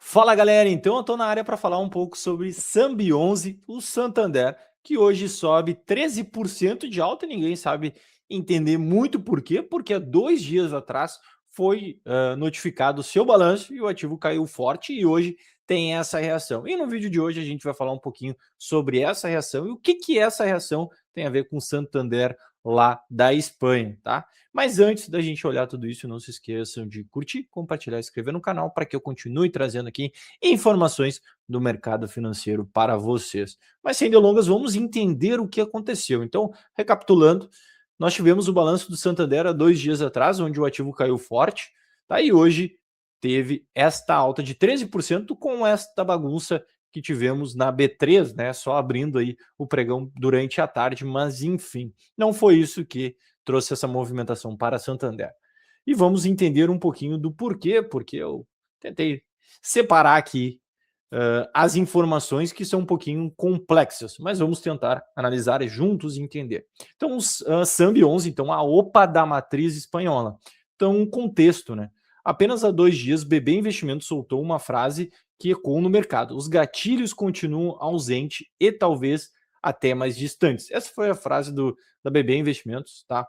Fala galera, então eu tô na área para falar um pouco sobre Sambi11, o Santander, que hoje sobe 13% de alta e ninguém sabe entender muito por quê, porque há 2 dias atrás foi notificado o seu balanço e o ativo caiu forte e hoje tem essa reação. E no vídeo de hoje a gente vai falar um pouquinho sobre essa reação e o que essa reação tem a ver com o Santander lá da Espanha, tá? Mas antes da gente olhar tudo isso, não se esqueçam de curtir, compartilhar e se inscrever no canal para que eu continue trazendo aqui informações do mercado financeiro para vocês. Mas sem delongas, vamos entender o que aconteceu. Então, recapitulando, nós tivemos o balanço do Santander há 2 dias atrás, onde o ativo caiu forte, tá? E hoje teve esta alta de 13% com esta bagunça que tivemos na B3, né? Só abrindo aí o pregão durante a tarde, mas enfim, não foi isso que trouxe essa movimentação para Santander. E vamos entender um pouquinho do porquê, porque eu tentei separar aqui as informações que são um pouquinho complexas, mas vamos tentar analisar juntos e entender. Então, o Sambi 11, então, a OPA da matriz espanhola. Então, um contexto, né? Apenas há 2 dias, BB Investimentos soltou uma frase que ecoou no mercado. Os gatilhos continuam ausentes e talvez até mais distantes. Essa foi a frase da BB Investimentos, tá?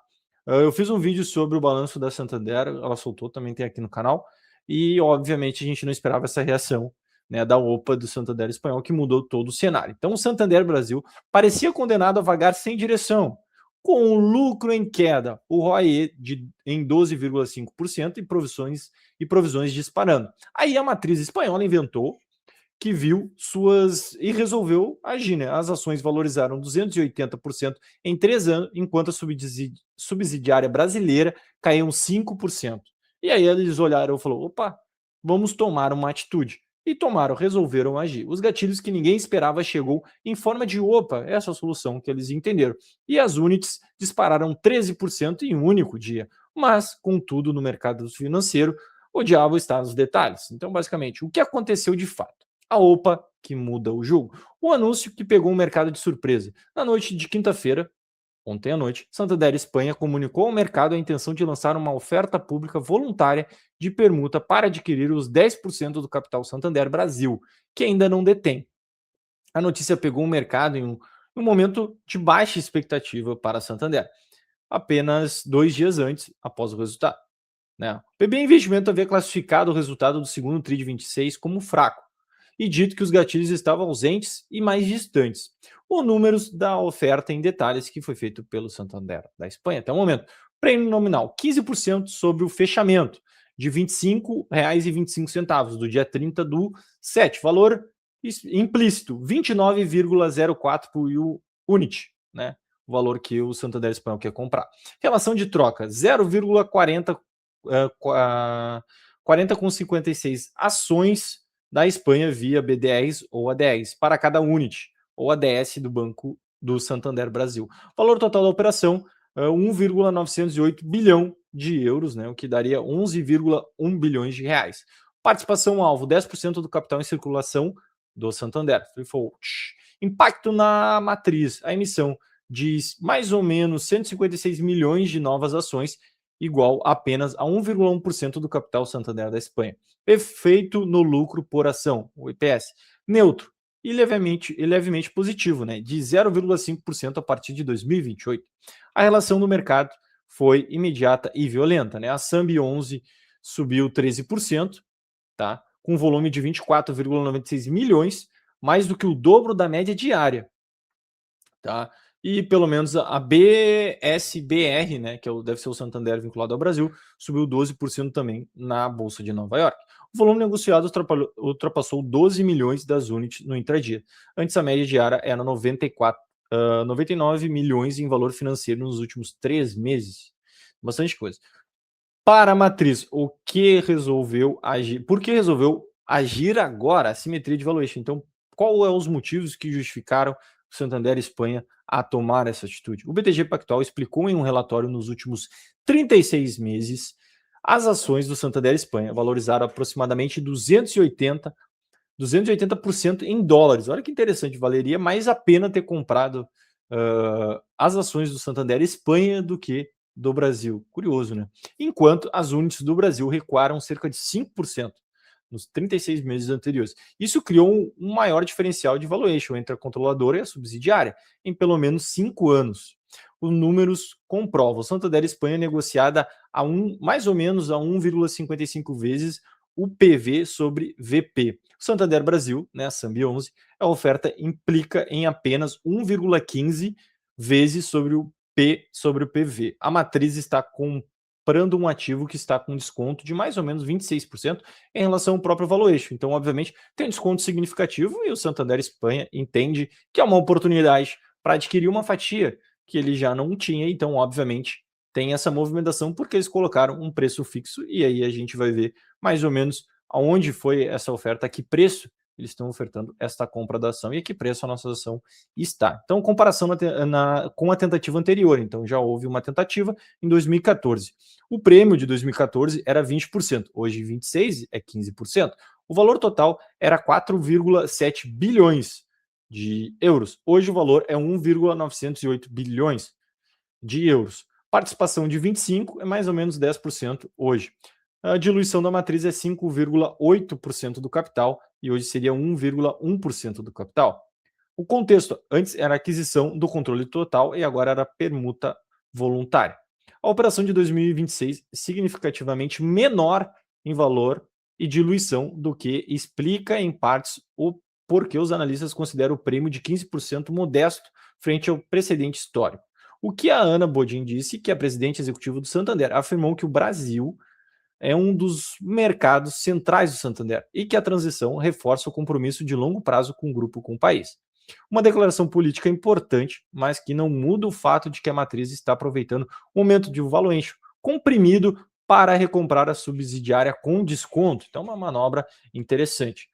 Eu fiz um vídeo sobre o balanço da Santander, ela soltou, também tem aqui no canal, e obviamente a gente não esperava essa reação, né, da OPA do Santander espanhol, que mudou todo o cenário. Então o Santander Brasil parecia condenado a vagar sem direção, com o lucro em queda, o ROE em 12,5% e provisões disparando. Aí a matriz espanhola inventou que viu suas e resolveu agir, né? As ações valorizaram 280% em 3 anos, enquanto a subsidiária brasileira caiu 5%. E aí eles olharam e falaram: opa, vamos tomar uma atitude. E tomaram, resolveram agir. Os gatilhos que ninguém esperava chegou em forma de opa, essa é a solução que eles entenderam. E as units dispararam 13% em um único dia. Mas, contudo, no mercado financeiro, o diabo está nos detalhes. Então, basicamente, o que aconteceu de fato? A OPA que muda o jogo. O anúncio que pegou o mercado de surpresa. Na noite de quinta-feira, ontem à noite, Santander Espanha comunicou ao mercado a intenção de lançar uma oferta pública voluntária de permuta para adquirir os 10% do capital Santander Brasil, que ainda não detém. A notícia pegou o mercado em um momento de baixa expectativa para Santander, apenas 2 dias antes, após o resultado, né? O BB Investimento havia classificado o resultado do segundo TRI de 26 como fraco e dito que os gatilhos estavam ausentes e mais distantes. O números da oferta em detalhes que foi feito pelo Santander da Espanha até o momento. Prêmio nominal 15% sobre o fechamento de R$ 25,25 do dia 30 do 7. Valor implícito 29,04 por unit, né? O valor que o Santander Espanhol quer comprar. Relação de troca 0,40 40,56 ações da Espanha via BDRs ou ADRs para cada unit ou ADS do Banco do Santander Brasil. Valor total da operação 1,908 bilhão de euros, né, o que daria 11,1 bilhões de reais. Participação alvo 10% do capital em circulação do Santander. Impacto na matriz, a emissão de mais ou menos 156 milhões de novas ações, igual apenas a 1,1% do capital Santander da Espanha. Efeito no lucro por ação, o EPS, neutro e levemente positivo, né, de 0,5% a partir de 2028. A relação no mercado foi imediata e violenta, né? A Sambi 11 subiu 13%, tá? Com um volume de 24,96 milhões, mais do que o dobro da média diária, tá? E pelo menos a BSBR, né, que deve ser o Santander vinculado ao Brasil, subiu 12% também na Bolsa de Nova York. O volume negociado ultrapassou 12 milhões das unidades no intradia. Antes a média diária era 99 milhões em valor financeiro nos últimos 3 meses. Bastante coisa. Para a matriz, o que resolveu agir? Por que resolveu agir agora? A simetria de valuation. Então, qual é os motivos que justificaram o Santander Espanha a tomar essa atitude? O BTG Pactual explicou em um relatório nos últimos 36 meses as ações do Santander Espanha valorizaram aproximadamente 280% em dólares. Olha que interessante, valeria mais a pena ter comprado as ações do Santander Espanha do que do Brasil. Curioso, né? Enquanto as unidades do Brasil recuaram cerca de 5%. nos 36 meses anteriores. Isso criou um maior diferencial de valuation entre a controladora e a subsidiária, em pelo menos 5 anos. Os números comprovam. O Santander Espanha é negociada mais ou menos a 1,55 vezes o PV sobre VP. O Santander Brasil, né, a SAMB 11, a oferta implica em apenas 1,15 vezes sobre o P sobre o PV. A matriz está comprando um ativo que está com desconto de mais ou menos 26% em relação ao próprio valuation. Então, obviamente, tem um desconto significativo e o Santander Espanha entende que é uma oportunidade para adquirir uma fatia que ele já não tinha. Então, obviamente, tem essa movimentação porque eles colocaram um preço fixo e aí a gente vai ver mais ou menos aonde foi essa oferta, a que preço eles estão ofertando esta compra da ação e a que preço a nossa ação está. Então, comparação com a tentativa anterior. Então, já houve uma tentativa em 2014. O prêmio de 2014 era 20%, hoje 26% é 15%. O valor total era 4,7 bilhões de euros. Hoje o valor é 1,908 bilhões de euros. Participação de 25% é mais ou menos 10% hoje. A diluição da matriz é 5,8% do capital e hoje seria 1,1% do capital. O contexto antes era aquisição do controle total e agora era permuta voluntária. A operação de 2026 é significativamente menor em valor e diluição do que explica em partes o porquê os analistas consideram o prêmio de 15% modesto frente ao precedente histórico. O que a Ana Bodin disse, que é a presidente executiva do Santander, afirmou que o Brasil é um dos mercados centrais do Santander e que a transição reforça o compromisso de longo prazo com o grupo com o país. Uma declaração política importante, mas que não muda o fato de que a matriz está aproveitando o momento de valuation comprimido para recomprar a subsidiária com desconto. Então, uma manobra interessante.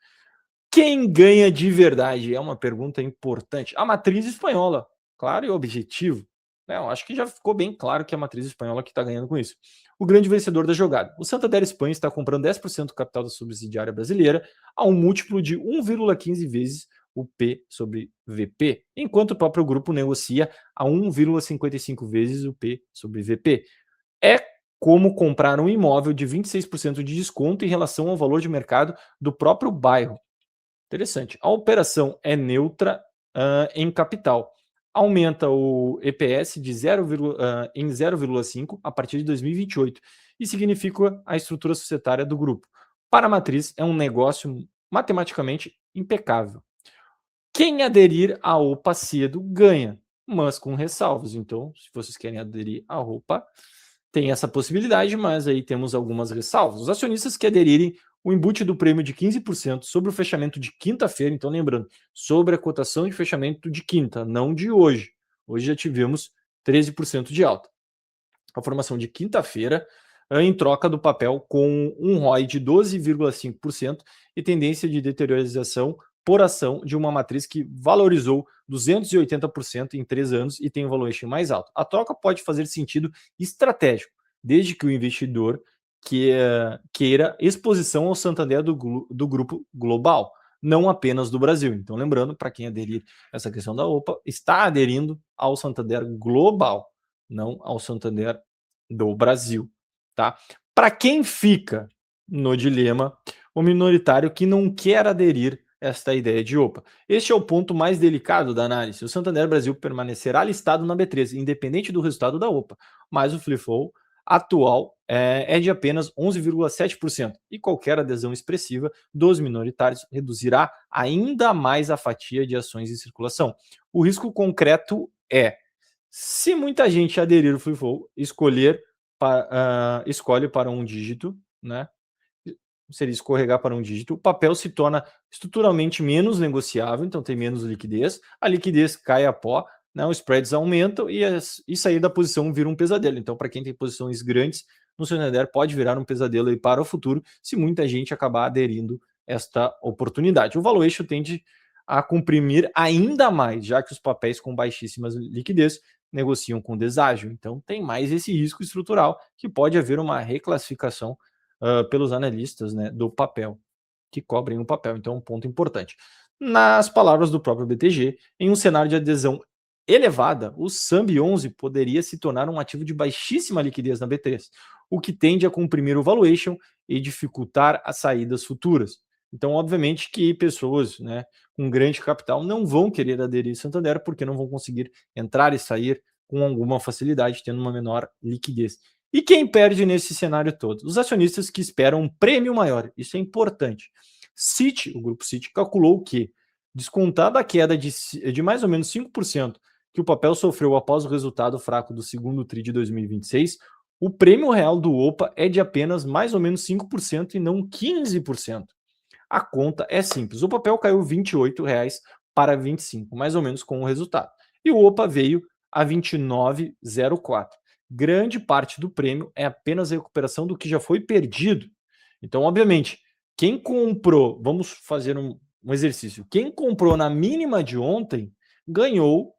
Quem ganha de verdade? É uma pergunta importante. A matriz espanhola, claro e objetivo. Eu acho que já ficou bem claro que é a matriz espanhola que está ganhando com isso. O grande vencedor da jogada. O Santander Espanha está comprando 10% do capital da subsidiária brasileira a um múltiplo de 1,15 vezes o P sobre VP, enquanto o próprio grupo negocia a 1,55 vezes o P sobre VP. É como comprar um imóvel de 26% de desconto em relação ao valor de mercado do próprio bairro. Interessante. A operação é neutra em capital. Aumenta o EPS de em 0,5 a partir de 2028 e significa a estrutura societária do grupo. Para a matriz, é um negócio matematicamente impecável. Quem aderir à OPA cedo ganha, mas com ressalvas. Então, se vocês querem aderir à OPA, tem essa possibilidade, mas aí temos algumas ressalvas. Os acionistas que aderirem o embute do prêmio de 15% sobre o fechamento de quinta-feira, então lembrando, sobre a cotação de fechamento de quinta, não de hoje. Hoje já tivemos 13% de alta. A formação de quinta-feira em troca do papel com um ROI de 12,5% e tendência de deteriorização por ação de uma matriz que valorizou 280% em 3 anos e tem um valuation mais alto. A troca pode fazer sentido estratégico, desde que o investidor queira exposição ao Santander do grupo global, não apenas do Brasil. Então, lembrando, para quem aderir a essa questão da OPA, está aderindo ao Santander global, não ao Santander do Brasil, tá? Para quem fica no dilema, o minoritário que não quer aderir a esta ideia de OPA. Este é o ponto mais delicado da análise. O Santander Brasil permanecerá listado na B3, independente do resultado da OPA, mas o free float atual é de apenas 11,7% e qualquer adesão expressiva dos minoritários reduzirá ainda mais a fatia de ações em circulação. O risco concreto é, se muita gente aderir ao free float, escolhe para um dígito, né? Seria escorregar para um dígito, o papel se torna estruturalmente menos negociável, então tem menos liquidez, a liquidez cai a pó, né, os spreads aumentam e sair da posição vira um pesadelo. Então, para quem tem posições grandes no Santander, pode virar um pesadelo aí para o futuro, se muita gente acabar aderindo esta oportunidade. O valuation tende a comprimir ainda mais, já que os papéis com baixíssima liquidez negociam com deságio. Então, tem mais esse risco estrutural que pode haver uma reclassificação pelos analistas, né, do papel, que cobrem o papel. Então, é um ponto importante. Nas palavras do próprio BTG, em um cenário de adesão elevada, o SAMB11 poderia se tornar um ativo de baixíssima liquidez na B3, o que tende a comprimir o valuation e dificultar as saídas futuras. Então, obviamente que pessoas, né, com grande capital não vão querer aderir a Santander porque não vão conseguir entrar e sair com alguma facilidade, tendo uma menor liquidez. E quem perde nesse cenário todo? Os acionistas que esperam um prêmio maior. Isso é importante. Citi, o grupo Citi, calculou que, descontada a queda de mais ou menos 5% que o papel sofreu após o resultado fraco do segundo TRI de 2026, o prêmio real do OPA é de apenas mais ou menos 5% e não 15%. A conta é simples. O papel caiu R$ 28,00 para 25, mais ou menos com o resultado. E o OPA veio a 29,04. Grande parte do prêmio é apenas a recuperação do que já foi perdido. Então, obviamente, quem comprou, vamos fazer um exercício, quem comprou na mínima de ontem ganhou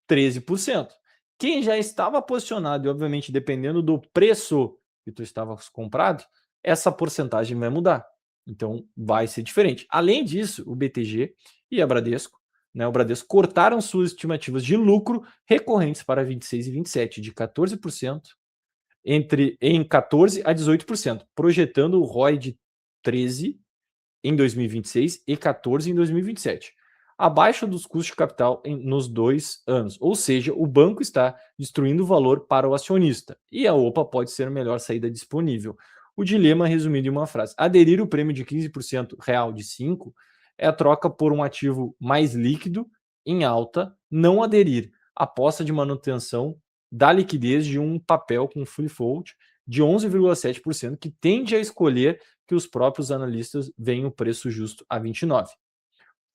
13%. Quem já estava posicionado, e obviamente dependendo do preço que tu estava comprado, essa porcentagem vai mudar. Então vai ser diferente. Além disso, o BTG e a Bradesco, né, o Bradesco cortaram suas estimativas de lucro recorrentes para 26 e 27, de 14% em 14 a 18%, projetando o ROI de 13 em 2026 e 14 em 2027, abaixo dos custos de capital nos 2 anos. Ou seja, o banco está destruindo o valor para o acionista e a OPA pode ser a melhor saída disponível. O dilema resumido em uma frase: aderir o prêmio de 15% real de 5 é a troca por um ativo mais líquido em alta, não aderir, aposta de manutenção da liquidez de um papel com free float de 11,7% que tende a escolher que os próprios analistas veem o preço justo a 29.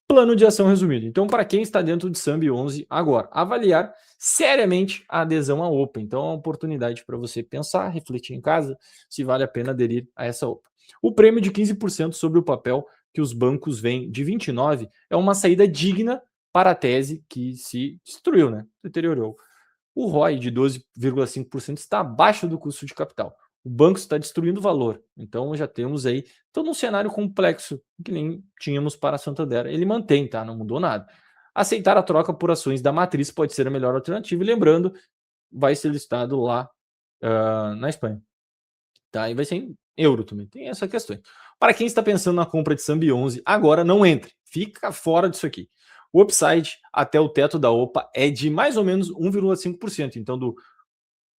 Plano de ação resumido. Então, para quem está dentro de SAMB11 agora, avaliar seriamente a adesão à OPA. Então, é uma oportunidade para você pensar, refletir em casa, se vale a pena aderir a essa OPA. O prêmio de 15% sobre o papel que os bancos veem de 29 é uma saída digna para a tese que se destruiu, né? Deteriorou. O ROI de 12,5% está abaixo do custo de capital. O banco está destruindo valor. Então já temos aí todo um cenário complexo que nem tínhamos para a Santander. Ele mantém, tá? Não mudou nada. Aceitar a troca por ações da matriz pode ser a melhor alternativa. E lembrando, vai ser listado lá na Espanha. Tá? E vai ser em euro também. Tem essa questão. Para quem está pensando na compra de SAMB11, agora não entre. Fica fora disso aqui. O upside até o teto da OPA é de mais ou menos 1,5%. Então,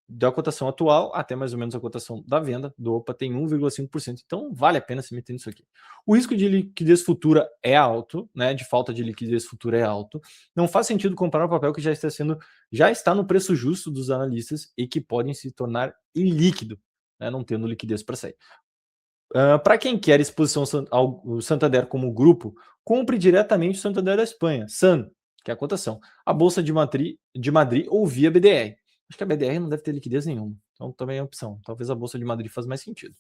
da cotação atual até mais ou menos a cotação da venda do OPA tem 1,5%. Então, vale a pena se meter nisso aqui. O risco de liquidez futura é alto, né? De falta de liquidez futura é alto. Não faz sentido comprar um papel que já está no preço justo dos analistas e que podem se tornar ilíquido, né? Não tendo liquidez para sair. Para quem quer exposição ao Santander como grupo, compre diretamente o Santander da Espanha, SAN, que é a cotação, a Bolsa de Madrid ou via BDR. Acho que a BDR não deve ter liquidez nenhuma, então também é opção. Talvez a Bolsa de Madrid faz mais sentido.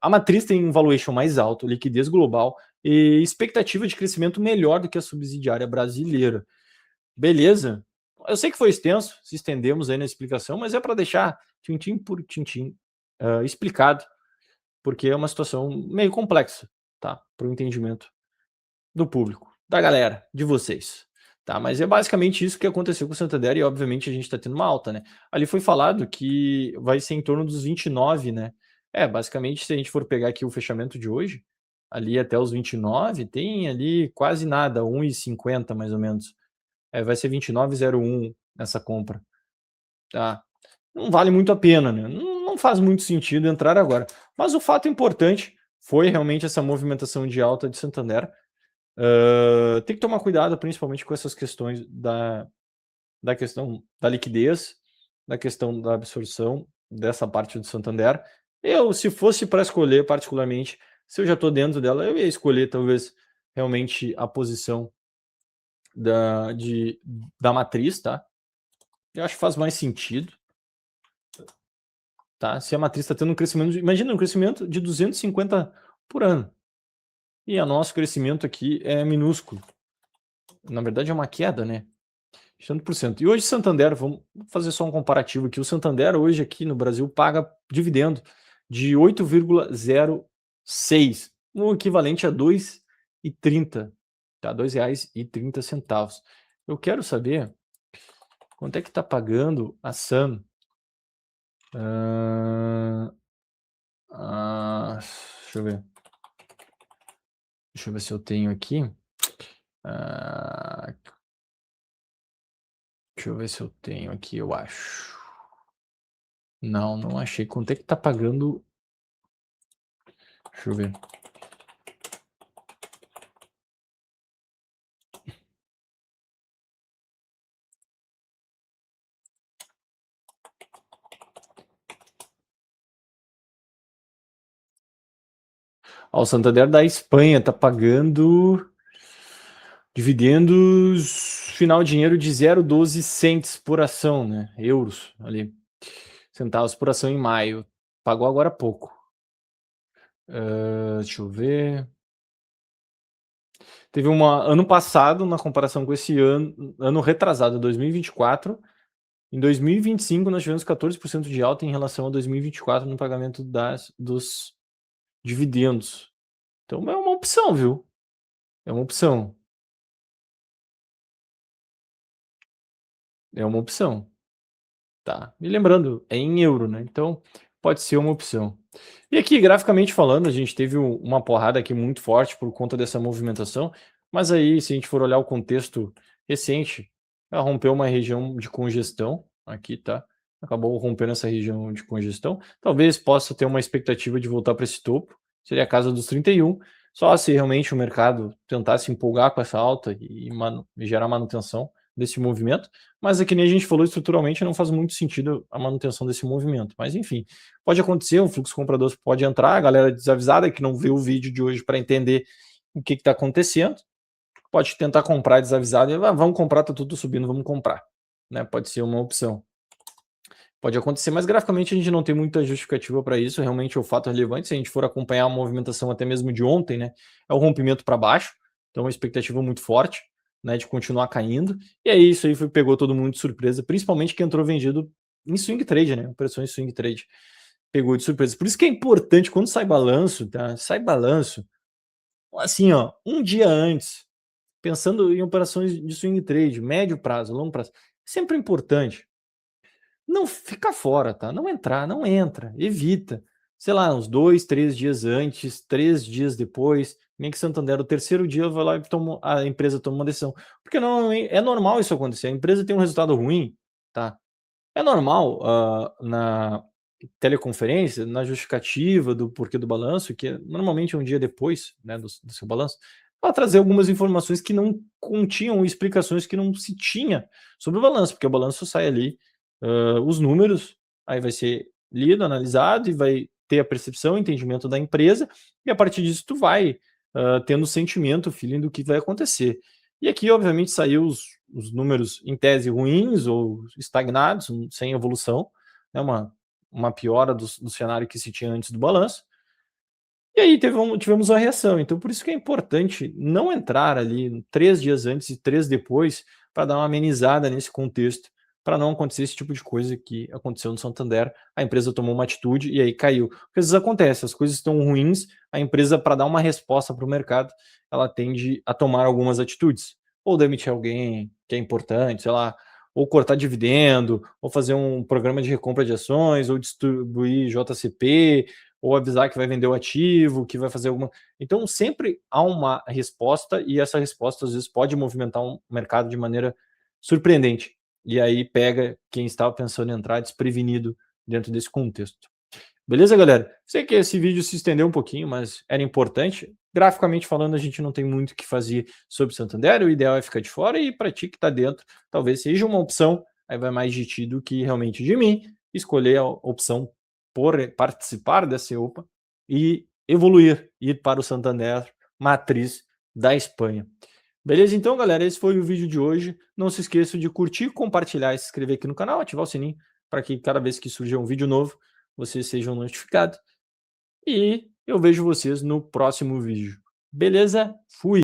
A matriz tem um valuation mais alto, liquidez global e expectativa de crescimento melhor do que a subsidiária brasileira. Beleza? Eu sei que foi extenso, se estendemos aí na explicação, mas é para deixar tintim por tintim explicado, porque é uma situação meio complexa, tá? Para o entendimento do público, da galera, de vocês, tá? Mas é basicamente isso que aconteceu com o Santander e, obviamente, a gente está tendo uma alta, né? Ali foi falado que vai ser em torno dos 29, né? Basicamente, se a gente for pegar aqui o fechamento de hoje, ali até os 29, tem ali quase nada, 1,50 mais ou menos. Vai ser 29,01 nessa compra, tá? Não vale muito a pena, né? Não faz muito sentido entrar agora. Mas o fato importante foi realmente essa movimentação de alta de Santander. Tem que tomar cuidado, principalmente com essas questões da questão da liquidez, da questão da absorção dessa parte do Santander. Eu, se fosse para escolher particularmente, se eu já estou dentro dela, eu ia escolher talvez realmente a posição da matriz, tá? Eu acho que faz mais sentido. Tá? Se a matriz está tendo um crescimento, imagina um crescimento de 250 por ano. E o nosso crescimento aqui é minúsculo. Na verdade é uma queda, né? De tanto por cento. E hoje Santander, vamos fazer só um comparativo aqui. O Santander hoje aqui no Brasil paga dividendo de 8,06, o equivalente a R$ 2,30, tá? R$ 2,30. Eu quero saber Quanto é que tá pagando a Sam? Deixa eu ver. Deixa eu ver se eu tenho aqui. Deixa eu ver se eu tenho aqui, eu acho. Não, não achei. Quanto é que tá pagando? Deixa eu ver. O Santander da Espanha tá pagando dividendos final dinheiro de 0,12 cents por ação, né? Euros ali. Centavos por ação em maio. Pagou agora há pouco. Deixa eu ver. Teve ano passado, na comparação com esse ano retrasado, 2024. Em 2025, nós tivemos 14% de alta em relação a 2024 no pagamento dos dividendos. Então é uma opção, viu? É uma opção. É uma opção. Tá. E lembrando, é em euro, né? Então pode ser uma opção. E aqui, graficamente falando, a gente teve uma porrada aqui muito forte por conta dessa movimentação. Mas aí, se a gente for olhar o contexto recente, ela rompeu uma região de congestão. Aqui, tá? Acabou rompendo essa região de congestão. Talvez possa ter uma expectativa de voltar para esse topo. Seria a casa dos 31. Só se realmente o mercado tentasse empolgar com essa alta e gerar manutenção desse movimento. Mas é que nem a gente falou, estruturalmente não faz muito sentido a manutenção desse movimento. Mas enfim, pode acontecer, um fluxo comprador pode entrar, a galera desavisada que não viu o vídeo de hoje para entender o que está acontecendo, pode tentar comprar desavisado e vamos comprar, tá tudo subindo, vamos comprar. Né? Pode ser uma opção. Pode acontecer, mas graficamente a gente não tem muita justificativa para isso, realmente é o fato relevante, se a gente for acompanhar a movimentação até mesmo de ontem, né, é o rompimento para baixo, então uma expectativa muito forte, né, de continuar caindo, e aí isso aí pegou todo mundo de surpresa, principalmente quem entrou vendido em swing trade, né, operações em swing trade, pegou de surpresa. Por isso que é importante, quando sai balanço, tá, sai balanço, assim, ó, um dia antes, pensando em operações de swing trade, médio prazo, longo prazo, sempre importante, não fica fora, tá? Não entrar, não entra, evita. Sei lá, uns 2, 3 dias antes, 3 dias depois, nem que Santander, o terceiro dia vai lá e a empresa toma uma decisão. Porque não é normal isso acontecer. A empresa tem um resultado ruim, tá? É normal na teleconferência, na justificativa do porquê do balanço, que normalmente é um dia depois, né, do seu balanço, ela trazer algumas informações que não continham explicações que não se tinha sobre o balanço, porque o balanço sai ali, os números, aí vai ser lido, analisado e vai ter a percepção, entendimento da empresa, e a partir disso tu vai tendo sentimento, feeling do que vai acontecer. E aqui, obviamente, saiu os números em tese ruins ou estagnados, sem evolução, né, uma piora do cenário que se tinha antes do balanço. E aí tivemos a reação. Então, por isso que é importante não entrar ali 3 dias antes e 3 depois, para dar uma amenizada nesse contexto, para não acontecer esse tipo de coisa que aconteceu no Santander. A empresa tomou uma atitude e aí caiu. Porque às vezes acontece, as coisas estão ruins, a empresa, para dar uma resposta para o mercado, ela tende a tomar algumas atitudes. Ou demitir alguém que é importante, sei lá, ou cortar dividendo, ou fazer um programa de recompra de ações, ou distribuir JCP, ou avisar que vai vender o ativo, que vai fazer alguma... Então, sempre há uma resposta, e essa resposta, às vezes, pode movimentar um mercado de maneira surpreendente. E aí pega quem estava pensando em entrar desprevenido dentro desse contexto. Beleza, galera? Sei que esse vídeo se estendeu um pouquinho, mas era importante. Graficamente falando, a gente não tem muito o que fazer sobre Santander, o ideal é ficar de fora, e para ti que está dentro, talvez seja uma opção, aí vai mais de ti do que realmente de mim, escolher a opção por participar dessa OPA e evoluir, ir para o Santander matriz da Espanha. Beleza? Então, galera, esse foi o vídeo de hoje. Não se esqueça de curtir, compartilhar e se inscrever aqui no canal, ativar o sininho para que cada vez que surgir um vídeo novo, vocês sejam notificados. E eu vejo vocês no próximo vídeo. Beleza? Fui!